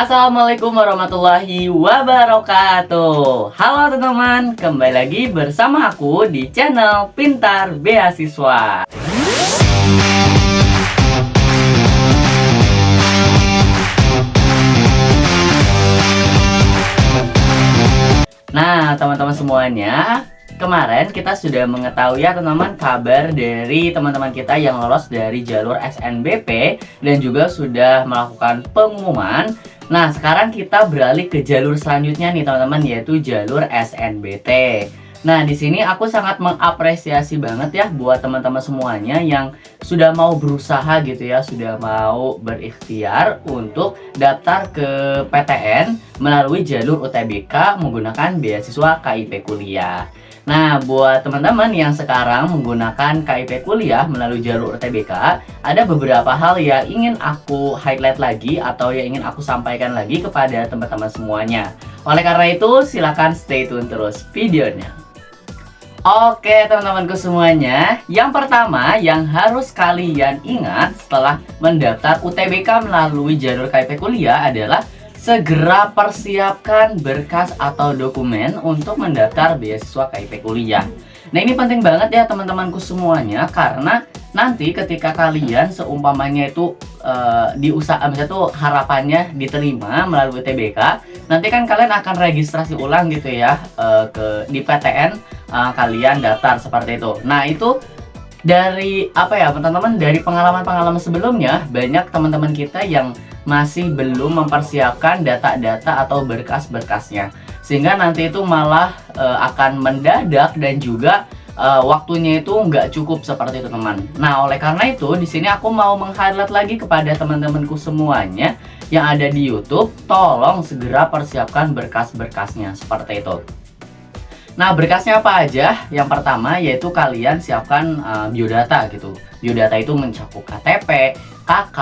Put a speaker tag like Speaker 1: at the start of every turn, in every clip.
Speaker 1: Assalamualaikum warahmatullahi wabarakatuh. Halo teman-teman, kembali lagi bersama aku di channel Pintar Beasiswa. Nah, teman-teman semuanya, kemarin kita sudah mengetahui ya teman-teman kabar dari teman-teman kita yang lolos dari jalur SNBP dan juga sudah melakukan pengumuman. Nah, sekarang kita beralih ke jalur selanjutnya nih teman-teman, yaitu jalur SNBT. Nah, di sini aku sangat mengapresiasi banget ya buat teman-teman semuanya yang sudah mau berusaha gitu ya, sudah mau berikhtiar untuk daftar ke PTN melalui jalur UTBK menggunakan beasiswa KIP kuliah. Nah, buat teman-teman yang sekarang menggunakan KIP kuliah melalui jalur UTBK, ada beberapa hal yang ingin aku highlight lagi atau yang ingin aku sampaikan lagi kepada teman-teman semuanya. Oleh karena itu, silakan stay tune terus videonya. Oke teman-temanku semuanya, yang pertama yang harus kalian ingat setelah mendaftar UTBK melalui jalur KIP kuliah adalah segera persiapkan berkas atau dokumen untuk mendaftar beasiswa KIP kuliah. Nah, ini penting banget ya teman-temanku semuanya, karena nanti ketika kalian seumpamanya itu misalnya tuh harapannya diterima melalui UTBK, nanti kan kalian akan registrasi ulang gitu ya di PTN kalian daftar seperti itu. Nah, itu dari teman-teman, dari pengalaman-pengalaman sebelumnya, banyak teman-teman kita yang masih belum mempersiapkan data-data atau berkas-berkasnya, sehingga nanti itu malah akan mendadak dan juga waktunya itu nggak cukup seperti itu teman. Nah, oleh karena itu di sini aku mau meng-highlight lagi kepada teman-temanku semuanya yang ada di YouTube, tolong segera persiapkan berkas-berkasnya seperti itu. Nah, berkasnya apa aja? Yang pertama yaitu kalian siapkan biodata gitu. Biodata itu mencakup KTP, KK,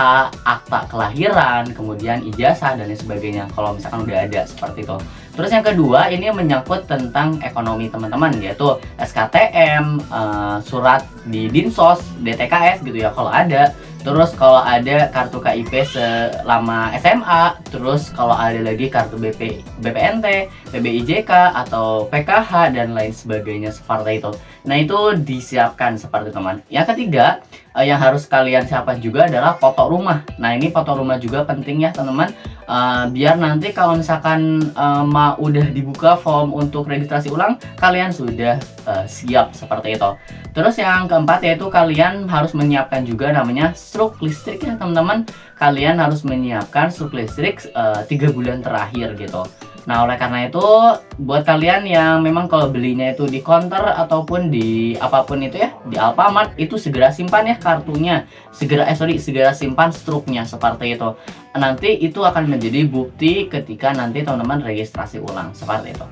Speaker 1: akta kelahiran, kemudian ijazah dan lain sebagainya kalau misalkan udah ada seperti itu. Terus yang kedua ini menyangkut tentang ekonomi teman-teman, yaitu SKTM, surat di Dinsos, DTKS gitu ya kalau ada. Terus kalau ada kartu KIP selama SMA, terus kalau ada lagi kartu BPNT, PBIJK atau PKH dan lain sebagainya seperti itu. Nah, itu disiapkan seperti itu teman. Yang ketiga yang harus kalian siapkan juga adalah foto rumah. Nah, ini foto rumah juga penting ya teman-teman, biar nanti kalau misalkan udah dibuka form untuk registrasi ulang, kalian sudah siap seperti itu. Terus yang keempat yaitu kalian harus menyiapkan juga namanya struk listrik ya teman-teman. Kalian harus menyiapkan struk listrik 3 bulan terakhir gitu. Nah, oleh karena itu buat kalian yang memang kalau belinya itu di counter ataupun di apapun itu ya, di Alfamart, itu segera simpan ya kartunya. Segera simpan struknya seperti itu. Nanti itu akan menjadi bukti ketika nanti teman-teman registrasi ulang seperti itu.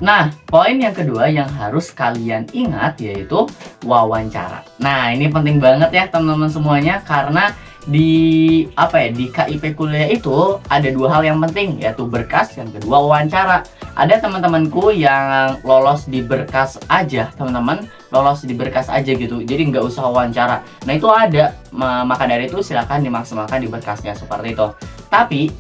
Speaker 1: Nah, poin yang kedua yang harus kalian ingat yaitu wawancara. Nah, ini penting banget ya teman-teman semuanya, karena di KIP kuliah itu ada dua hal yang penting, yaitu berkas, yang kedua wawancara. Ada teman-temanku yang lolos di berkas aja teman-teman, lolos di berkas aja gitu, jadi nggak usah wawancara. Nah, itu ada, maka dari itu silakan dimaksimalkan di berkasnya seperti itu. Tapi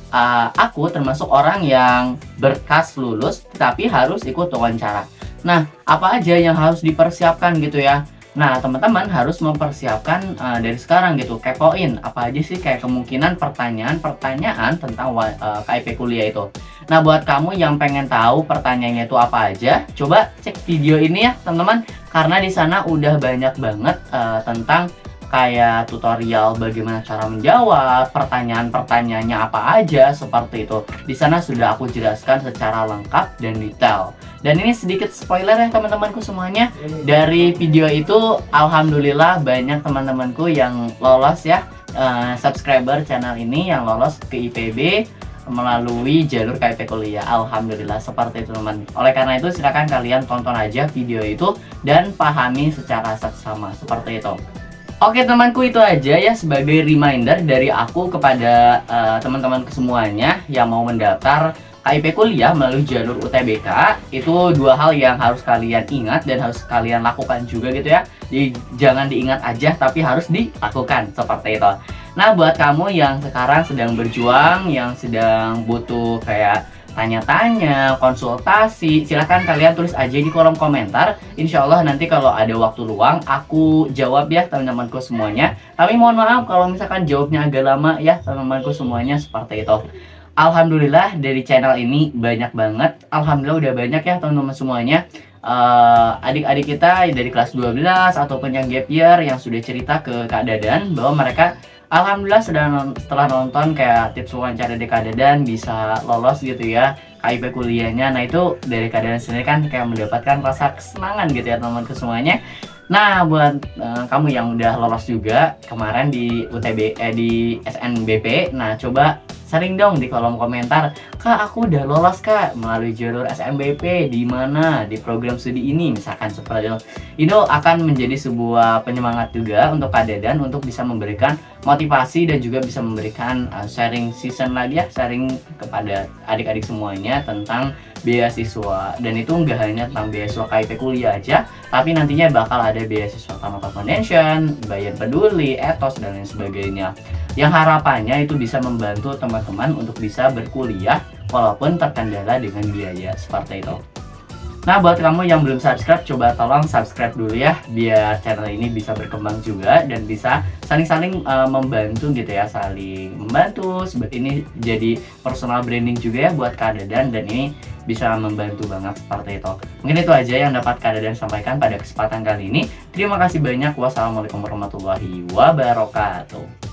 Speaker 1: aku termasuk orang yang berkas lulus tapi harus ikut wawancara. Nah, apa aja yang harus dipersiapkan gitu ya? Nah, teman-teman harus mempersiapkan dari sekarang gitu, kepoin apa aja sih kayak kemungkinan pertanyaan tentang KIP kuliah itu. Nah, buat kamu yang pengen tahu pertanyaannya itu apa aja, coba cek video ini ya teman-teman, karena di sana udah banyak banget tentang kayak tutorial bagaimana cara menjawab, pertanyaan-pertanyaannya apa aja seperti itu. Di sana sudah aku jelaskan secara lengkap dan detail. Dan ini sedikit spoiler ya teman-temanku semuanya. Dari video itu alhamdulillah banyak teman-temanku yang lolos ya, subscriber channel ini yang lolos ke IPB melalui jalur KIP kuliah. Alhamdulillah seperti itu teman. Oleh karena itu silakan kalian tonton aja video itu dan pahami secara seksama seperti itu. Oke temanku, itu aja ya sebagai reminder dari aku kepada teman-teman semuanya yang mau mendaftar KIP kuliah melalui jalur UTBK. Itu dua hal yang harus kalian ingat dan harus kalian lakukan juga gitu ya. Jadi jangan diingat aja tapi harus dilakukan seperti itu. Nah, buat kamu yang sekarang sedang berjuang, yang sedang butuh kayak tanya-tanya, konsultasi, silahkan kalian tulis aja di kolom komentar. Insya Allah nanti kalau ada waktu luang, aku jawab ya teman-temanku semuanya. Tapi mohon maaf kalau misalkan jawabnya agak lama ya teman-temanku semuanya, seperti itu. Alhamdulillah dari channel ini banyak banget. Alhamdulillah udah banyak ya teman-teman semuanya. Adik-adik kita dari kelas 12 ataupun yang gap year yang sudah cerita ke Kak Dadan bahwa mereka alhamdulillah setelah nonton kayak tips wawancara dari Kak Dadan bisa lolos gitu ya KIP kuliahnya. Nah itu dari Kak Dadan sendiri kan kayak mendapatkan rasa kesenangan gitu ya teman-teman semuanya. Nah buat kamu yang udah lolos juga kemarin di di SNBP, nah coba sering dong di kolom komentar, Kak aku udah lolos Kak melalui jalur SNBP di mana di program studi ini, misalkan seperti itu. Itu akan menjadi sebuah penyemangat juga untuk Kak Dadan untuk bisa memberikan motivasi dan juga bisa memberikan sharing season lagi ya, sharing kepada adik-adik semuanya tentang beasiswa. Dan itu nggak hanya tentang beasiswa KIP kuliah aja, tapi nantinya bakal ada beasiswa Tamat Foundation, Bayan Peduli, Etos dan lain sebagainya. Yang harapannya itu bisa membantu teman-teman untuk bisa berkuliah walaupun terkendala dengan biaya seperti itu. Nah buat kamu yang belum subscribe, coba tolong subscribe dulu ya biar channel ini bisa berkembang juga dan bisa saling-saling membantu gitu ya, saling membantu. Ini jadi personal branding juga ya buat Kak Dadan dan ini bisa membantu banget seperti itu. Mungkin itu aja yang dapat Kak Dadan sampaikan pada kesempatan kali ini. Terima kasih banyak. Wassalamualaikum warahmatullahi wabarakatuh.